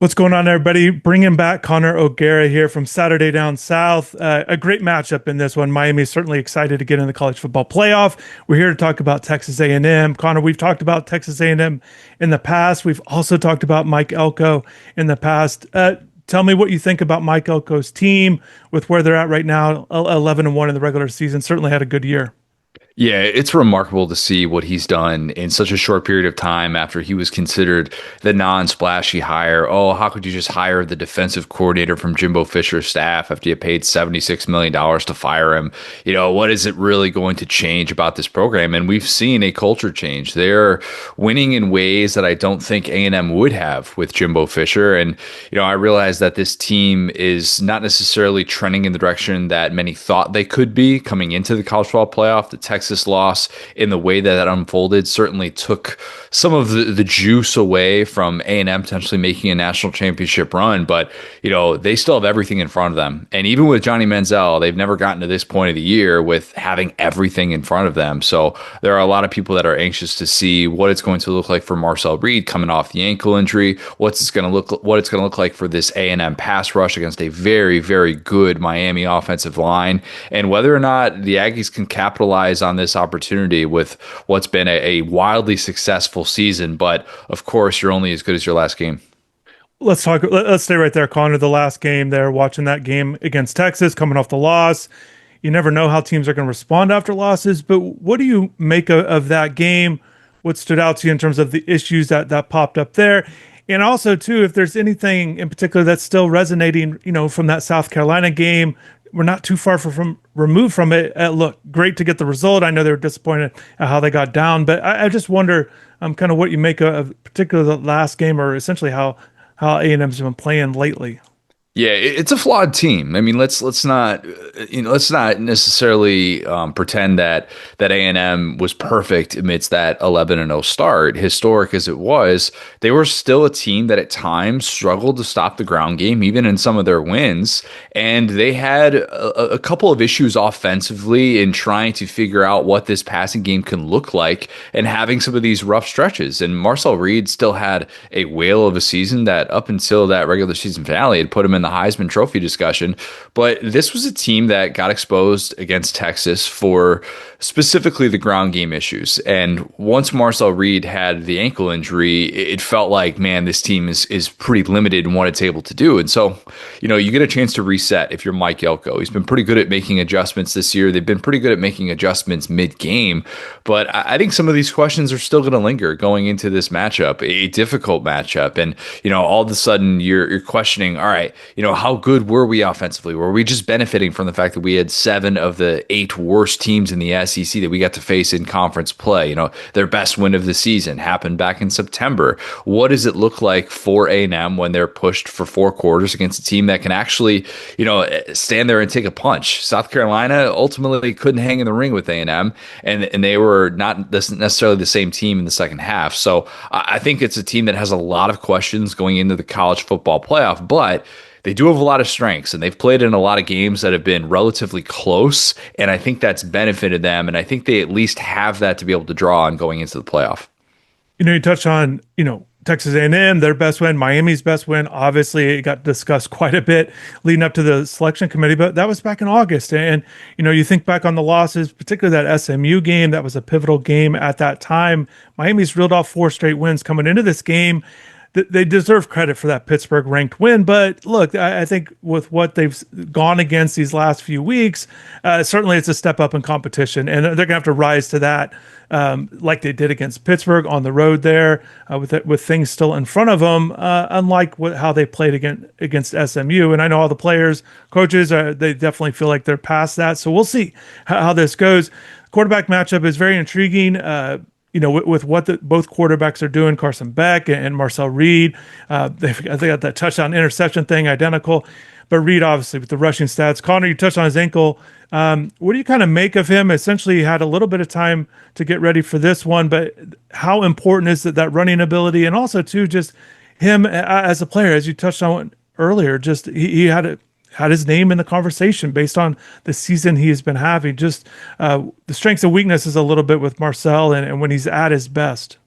What's going on, everybody? Bringing back Connor O'Gara here from Saturday Down South. A great matchup in this one. Miami is certainly excited to get in the college football playoff. We're here to talk about Texas A&M. Connor, we've talked about Texas A&M in the past. We've also talked about Mike Elko in the past. Tell me what you think about Mike Elko's team with where they're at right now, 11-1 in the regular season. Certainly had a good year. Yeah, it's remarkable to see what he's done in such a short period of time after he was considered the non-splashy hire. Oh, how could you just hire the defensive coordinator from Jimbo Fisher's staff after you paid $76 million to fire him? What is it really going to change about this program? And we've seen a culture change. They're winning in ways that I don't think A&M would have with Jimbo Fisher. And, I realize that this team is not necessarily trending in the direction that many thought they could be coming into the college football playoff. The Texas loss in the way that unfolded certainly took some of the juice away from A&M potentially making a national championship run. But, they still have everything in front of them. And even with Johnny Manziel, they've never gotten to this point of the year with having everything in front of them. So there are a lot of people that are anxious to see what it's going to look like for Marcel Reed coming off the ankle injury, what it's going to look like for this A&M pass rush against a very, very good Miami offensive line, and whether or not the Aggies can capitalize on this opportunity with what's been a wildly successful season. But of course, you're only as good as your last game. Let's stay right there, Connor. The last game there, watching that game against Texas, coming off the loss. You never know how teams are going to respond after losses, but what do you make of that game? What stood out to you in terms of the issues that popped up there? And also, too, if there's anything in particular that's still resonating, from that South Carolina game, we're not too far from removed from it. Look, great to get the result. I know they were disappointed at how they got down, but I just wonder kind of what you make of particularly the last game, or essentially how A&M's been playing lately. Yeah, it's a flawed team. I mean, let's not let's not necessarily pretend that A&M was perfect amidst that 11-0 start. Historic as it was, they were still a team that at times struggled to stop the ground game, even in some of their wins. And they had a couple of issues offensively in trying to figure out what this passing game can look like, and having some of these rough stretches. And Marcel Reed still had a whale of a season that up until that regular season finale had put him in the Heisman Trophy discussion. But this was a team that got exposed against Texas for specifically the ground game issues. And once Marcel Reed had the ankle injury, it felt like, man, this team is pretty limited in what it's able to do. And so, you get a chance to reset if you're Mike Elko. He's been pretty good at making adjustments this year. They've been pretty good at making adjustments mid-game. But I think some of these questions are still going to linger going into this matchup, a difficult matchup. And, all of a sudden you're questioning, all right, how good were we offensively? Were we just benefiting from the fact that we had 7 of the 8 worst teams in the SEC that we got to face in conference play? Their best win of the season happened back in September. What does it look like for A&M when they're pushed for 4 quarters against a team that can actually, stand there and take a punch? South Carolina ultimately couldn't hang in the ring with A&M, and they were not necessarily the same team in the second half. So I think it's a team that has a lot of questions going into the college football playoff, but they do have a lot of strengths, and they've played in a lot of games that have been relatively close, and I think that's benefited them, and I think they at least have that to be able to draw on going into the playoff. You touched on, Texas A&M, their best win, Miami's best win. Obviously, it got discussed quite a bit leading up to the selection committee, but that was back in August. And, you think back on the losses, particularly that SMU game, that was a pivotal game at that time. Miami's reeled off 4 straight wins coming into this game. They deserve credit for that Pittsburgh ranked win. But look, I think with what they've gone against these last few weeks, certainly it's a step up in competition, and they're going to have to rise to that, like they did against Pittsburgh on the road there, with things still in front of them, unlike how they played against SMU. And I know all the players, coaches, they definitely feel like they're past that. So we'll see how this goes. Quarterback matchup is very intriguing. With what both quarterbacks are doing, Carson Beck and Marcel Reed, they got that touchdown interception thing identical. But Reed, obviously, with the rushing stats. Connor, you touched on his ankle. What do you kind of make of him? Essentially, he had a little bit of time to get ready for this one, but how important is that running ability? And also, too, just him as a player, as you touched on earlier, just he had his name in the conversation based on the season he has been having. Just the strengths and weaknesses a little bit with Marcel and when he's at his best.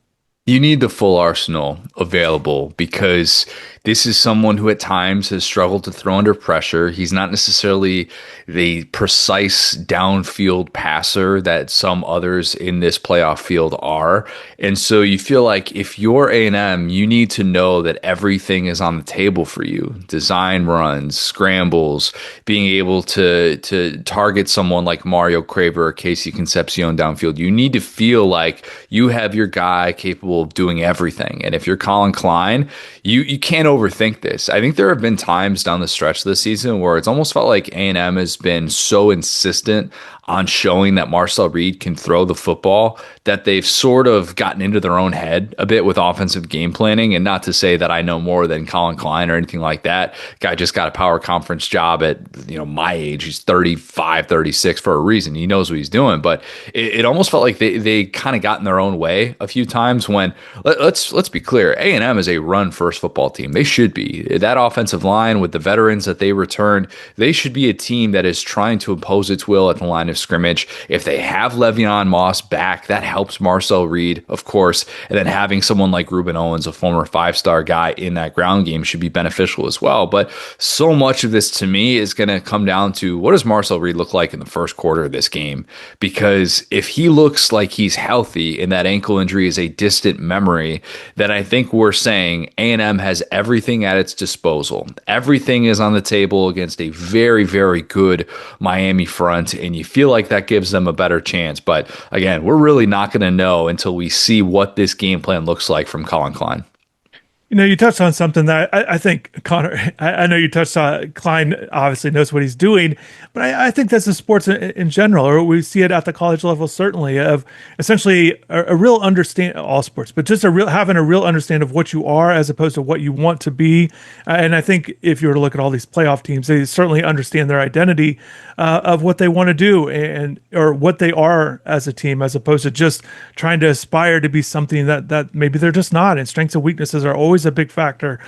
You need the full arsenal available because this is someone who at times has struggled to throw under pressure. He's not necessarily the precise downfield passer that some others in this playoff field are. And so you feel like if you're A&M, you need to know that everything is on the table for you. Design runs, scrambles, being able to target someone like Mario Craver or Casey Concepcion downfield. You need to feel like you have your guy capable of doing everything. And if you're Colin Klein, you can't overthink this. I think there have been times down the stretch this season where it's almost felt like A&M has been so insistent on showing that Marcel Reed can throw the football that they've sort of gotten into their own head a bit with offensive game planning. And not to say that I know more than Colin Klein or anything like that. Guy just got a power conference job at, my age. He's 35, 36 for a reason. He knows what he's doing. But it almost felt like they kind of got in their own way a few times when let's be clear, A&M is a run first football team. They should be. That offensive line with the veterans that they returned, they should be a team that is trying to impose its will at the line of scrimmage. If they have Le'Veon Moss back, that helps Marcel Reed, of course. And then having someone like Reuben Owens, a former five-star guy in that ground game, should be beneficial as well. But so much of this to me is going to come down to what does Marcel Reed look like in the first quarter of this game? Because if he looks like he's healthy and that ankle injury is a distant memory, then I think we're saying A&M has everything at its disposal. Everything is on the table against a very, very good Miami front, and you feel like that gives them a better chance. But again, we're really not going to know until we see what this game plan looks like from Colin Klein. You touched on something that I think Connor. I know you touched on Klein. Obviously knows what he's doing, but I think that's the sports in general, or we see it at the college level certainly. Of essentially a real understand all sports, but just having a real understand of what you are as opposed to what you want to be. And I think if you were to look at all these playoff teams, they certainly understand their identity of what they want to do and or what they are as a team, as opposed to just trying to aspire to be something that maybe they're just not. And strengths and weaknesses are always a big factor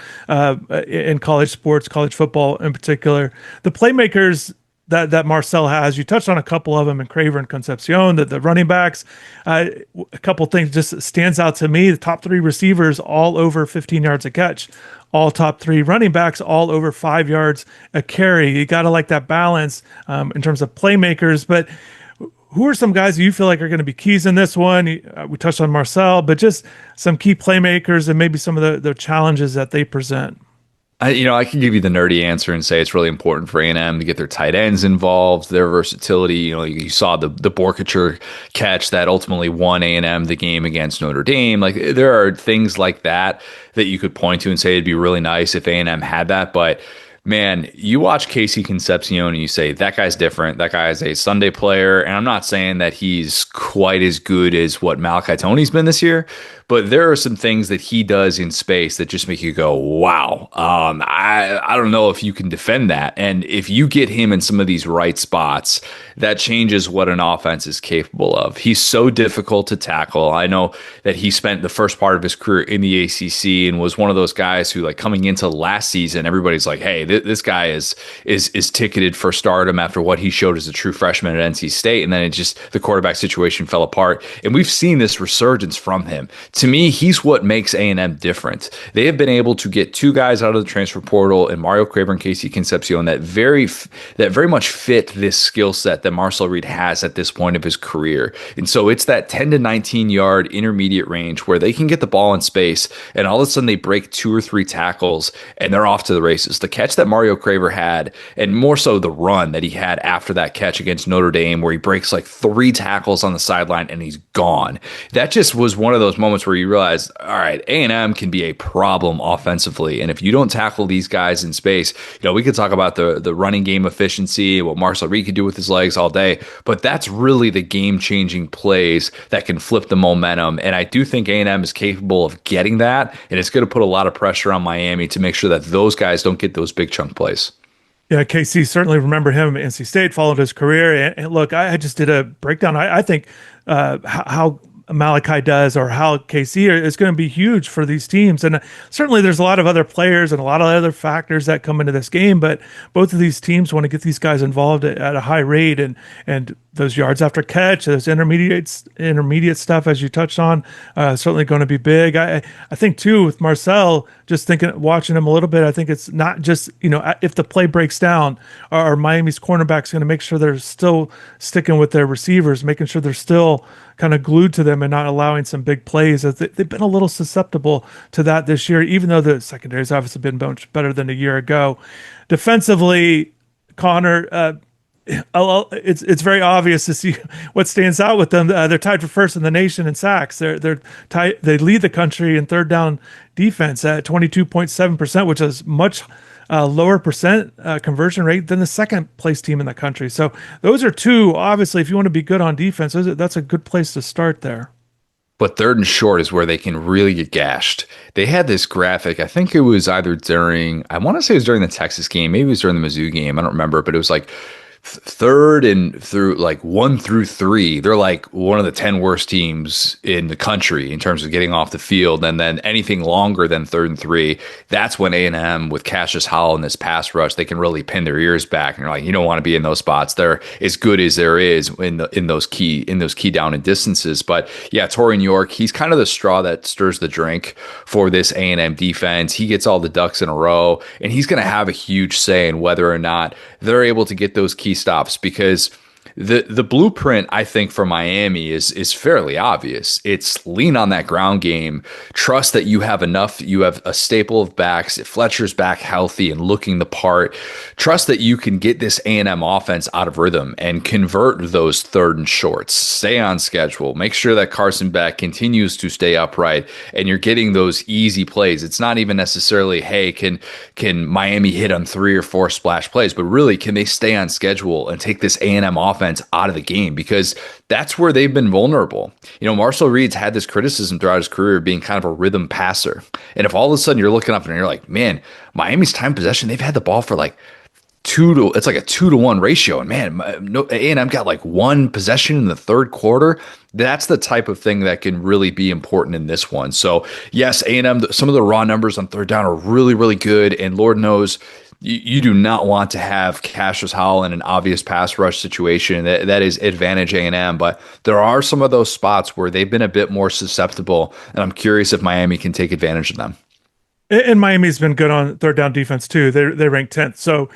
in college sports, college football in particular. The playmakers that Marcel has, you touched on a couple of them in Craver and Concepcion, the running backs. A couple things just stands out to me. The top three receivers all over 15 yards a catch. All top three running backs all over 5 yards a carry. You got to like that balance in terms of playmakers. But who are some guys you feel like are going to be keys in this one? We touched on Marcel, but just some key playmakers and maybe some of the challenges that they present. I can give you the nerdy answer and say it's really important for A&M to get their tight ends involved, their versatility. You saw the Borkature catch that ultimately won A&M the game against Notre Dame. Like there are things like that you could point to and say it'd be really nice if A&M had that, but man, you watch Casey Concepcion and you say, that guy's different. That guy is a Sunday player. And I'm not saying that he's quite as good as what Malachi Tony's been this year, but there are some things that he does in space that just make you go, wow. I don't know if you can defend that. And if you get him in some of these right spots, that changes what an offense is capable of. He's so difficult to tackle. I know that he spent the first part of his career in the ACC and was one of those guys who, like, coming into last season, everybody's like, hey, this guy is ticketed for stardom after what he showed as a true freshman at NC State. And then the quarterback situation fell apart. And we've seen this resurgence from him. To me, he's what makes A&M different. They have been able to get two guys out of the transfer portal in Mario Craver and Casey Concepcion that very much fit this skill set that Marcel Reed has at this point of his career. And so it's that 10 to 19 yard intermediate range where they can get the ball in space and all of a sudden they break two or three tackles and they're off to the races. The catch that Mario Craver had, and more so the run that he had after that catch against Notre Dame where he breaks like three tackles on the sideline and he's gone. That just was one of those moments where you realize, all right, A&M can be a problem offensively. And if you don't tackle these guys in space, we could talk about the running game efficiency, what Marcel Reed could do with his legs all day, but that's really the game-changing plays that can flip the momentum. And I do think A&M is capable of getting that, and it's going to put a lot of pressure on Miami to make sure that those guys don't get those big chunk plays. Yeah, KC certainly remember him at NC State, followed his career. And look, I just did a breakdown. I think how Malachi does or how KC is going to be huge for these teams. And certainly there's a lot of other players and a lot of other factors that come into this game, but both of these teams want to get these guys involved at a high rate and those yards after catch, those intermediate stuff, as you touched on, certainly going to be big. I think too with Marcel, just thinking, watching him a little bit, I think it's not just, if the play breaks down, are Miami's cornerbacks going to make sure they're still sticking with their receivers, making sure they're still kind of glued to them and not allowing some big plays. As they've been a little susceptible to that this year, even though the secondary's obviously been much better than a year ago. Defensively, Connor, it's very obvious to see what stands out with them. They're tied for first in the nation in sacks. They're tied. They lead the country in third down defense at 22.7%, which is much lower percent conversion rate than the second place team in the country. So those are two. Obviously, if you want to be good on defense, that's a good place to start there. But third and short is where they can really get gashed. They had this graphic, I think it was either during, I want to say it was during the Texas game, maybe it was during the Mizzou game, I don't remember, but it was like third and through like 1 through 3, they're like one of the 10 worst teams in the country in terms of getting off the field. And then anything longer than 3rd and 3, that's when A&M with Cassius Howell and this pass rush, they can really pin their ears back. And you're like, you don't want to be in those spots. They're as good as there is in those key down and distances. But yeah, Torian York, he's kind of the straw that stirs the drink for this A&M defense. He gets all the ducks in a row, and he's going to have a huge say in whether or not they're able to get those key stops, because the blueprint, I think, for Miami is fairly obvious. It's lean on that ground game, trust that you have enough, you have a staple of backs, Fletcher's back healthy and looking the part, trust that you can get this A&M offense out of rhythm and convert those third and shorts, stay on schedule, make sure that Carson Beck continues to stay upright, and you're getting those easy plays. It's not even necessarily, hey, can Miami hit on 3 or 4 splash plays, but really, can they stay on schedule and take this A&M offense out of the game, because that's where they've been vulnerable. Marcel Reed's had this criticism throughout his career being kind of a rhythm passer. And if all of a sudden you're looking up and you're like, man, Miami's time possession, they've had the ball for like it's like a 2-to-1 ratio. And man, A&M got like 1 possession in the third quarter. That's the type of thing that can really be important in this one. So yes, A&M, some of the raw numbers on third down are really, really good. And Lord knows, you do not want to have Cassius Howell in an obvious pass rush situation. That is advantage A&M, but there are some of those spots where they've been a bit more susceptible, and I'm curious if Miami can take advantage of them. And Miami's been good on third down defense too. They ranked 10th, so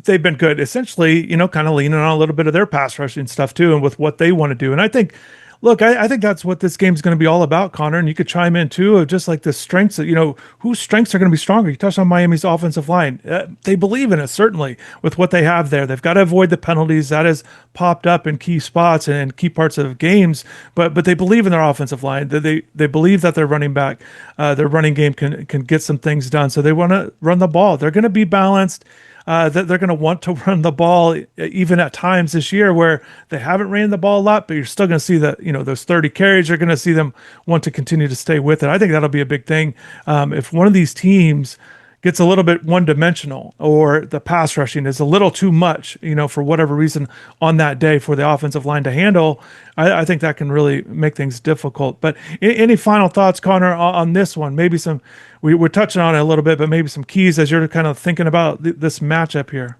they've been good. Essentially, kind of leaning on a little bit of their pass rushing stuff too, and with what they want to do. And I think, look, I think that's what this game's going to be all about, Connor. And you could chime in too, of just like the strengths that, whose strengths are going to be stronger. You touched on Miami's offensive line. They believe in it, certainly, with what they have there. They've got to avoid the penalties. That has popped up in key spots and key parts of games. But they believe in their offensive line. They believe that their running game can get some things done. So they want to run the ball. They're going to be balanced. That they're going to want to run the ball even at times this year where they haven't ran the ball a lot, but you're still going to see that, those 30 carries, you're going to see them want to continue to stay with it. I think that'll be a big thing. If one of these teams gets a little bit one-dimensional, or the pass rushing is a little too much, for whatever reason on that day for the offensive line to handle, I think that can really make things difficult. But any final thoughts, Connor, on this one? Maybe we're touching on it a little bit, but maybe some keys as you're kind of thinking about this matchup here.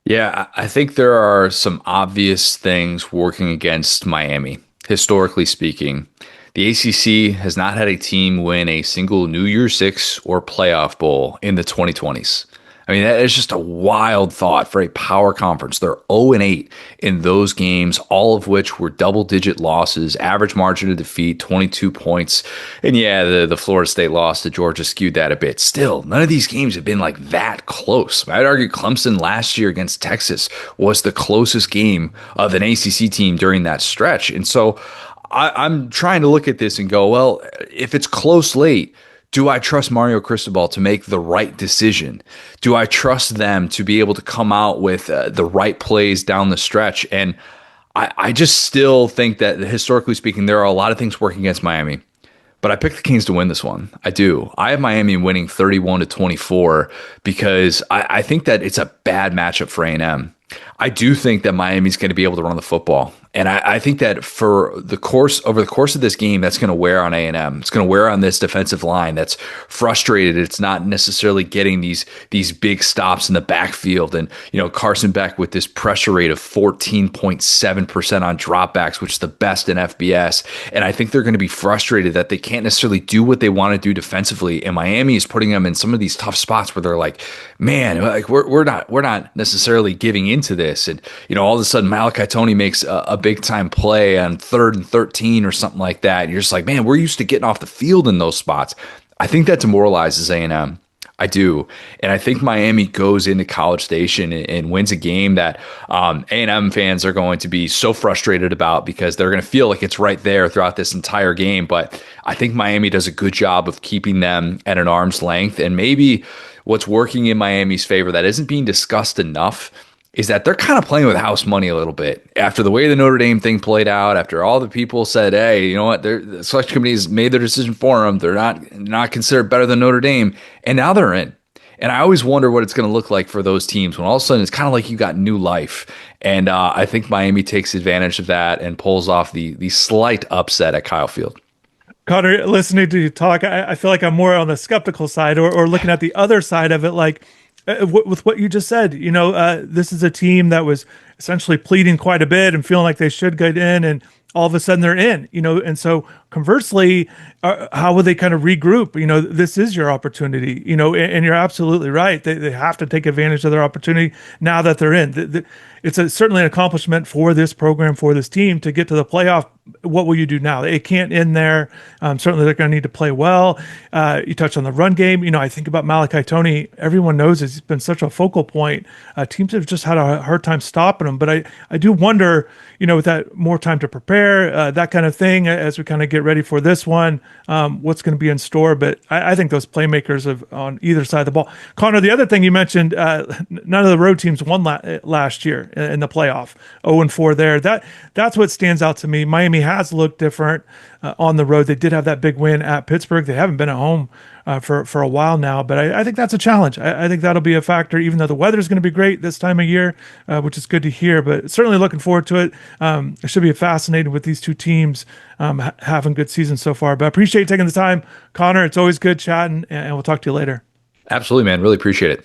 Yeah, I think there are some obvious things working against Miami, historically speaking. The ACC has not had a team win a single New Year's Six or playoff bowl in the 2020s. I mean, that is just a wild thought for a power conference. They're 0-8 in those games, all of which were double-digit losses, average margin of defeat, 22 points. And yeah, the Florida State loss to Georgia skewed that a bit. Still, none of these games have been like that close. I'd argue Clemson last year against Texas was the closest game of an ACC team during that stretch. And so I'm trying to look at this and go, well, if it's close late, do I trust Mario Cristobal to make the right decision? Do I trust them to be able to come out with the right plays down the stretch? And I just still think that, historically speaking, there are a lot of things working against Miami. But I picked the Kings to win this one. I do. I have Miami winning 31-24 because I think that it's a bad matchup for A&M. I do think that Miami's going to be able to run the football. And I think that over the course of this game, that's going to wear on A&M. It's going to wear on this defensive line that's frustrated. It's not necessarily getting these big stops in the backfield. And, Carson Beck with this pressure rate of 14.7% on dropbacks, which is the best in FBS. And I think they're going to be frustrated that they can't necessarily do what they want to do defensively. And Miami is putting them in some of these tough spots where they're like, man, like we're not necessarily giving into this. And, all of a sudden Malachi Tony makes a big time play on 3rd and 13 or something like that. And you're just like, man, we're used to getting off the field in those spots. I think that demoralizes A&M. I do. And I think Miami goes into College Station and wins a game that A&M fans are going to be so frustrated about because they're going to feel like it's right there throughout this entire game. But I think Miami does a good job of keeping them at an arm's length. And maybe what's working in Miami's favor that isn't being discussed enough is that they're kind of playing with house money a little bit. After the way the Notre Dame thing played out, after all the people said, hey, you know what, the selection committee's made their decision for them. They're not considered better than Notre Dame. And now they're in. And I always wonder what it's going to look like for those teams when all of a sudden it's kind of like you got new life. And I think Miami takes advantage of that and pulls off the slight upset at Kyle Field. Connor, listening to you talk, I feel like I'm more on the skeptical side or looking at the other side of it, like with what you just said. This is a team that was essentially pleading quite a bit and feeling like they should get in, and all of a sudden they're in, and so conversely, how would they kind of regroup? This is your opportunity, and you're absolutely right. They have to take advantage of their opportunity now that they're in. It's certainly an accomplishment for this program, for this team to get to the playoff. What will you do now? It can't end there. Certainly they're going to need to play well. You touched on the run game. I think about Malachi Tony. Everyone knows he's been such a focal point. Teams have just had a hard time stopping him. But I do wonder, with that more time to prepare, that kind of thing, as we kind of get ready for this one, what's going to be in store. But I think those playmakers on either side of the ball. Connor, the other thing you mentioned, none of the road teams won last year in the playoff. 0-4 there. That's what stands out to me. Miami has looked different on the road. They did have that big win at Pittsburgh. They haven't been at home for a while now, but I think that's a challenge. I think that'll be a factor, even though the weather is going to be great this time of year, which is good to hear. But certainly looking forward to it. It should be fascinating with these two teams having good seasons so far. But I appreciate you taking the time, Connor. It's always good chatting, and we'll talk to you later. Absolutely, man. Really appreciate it.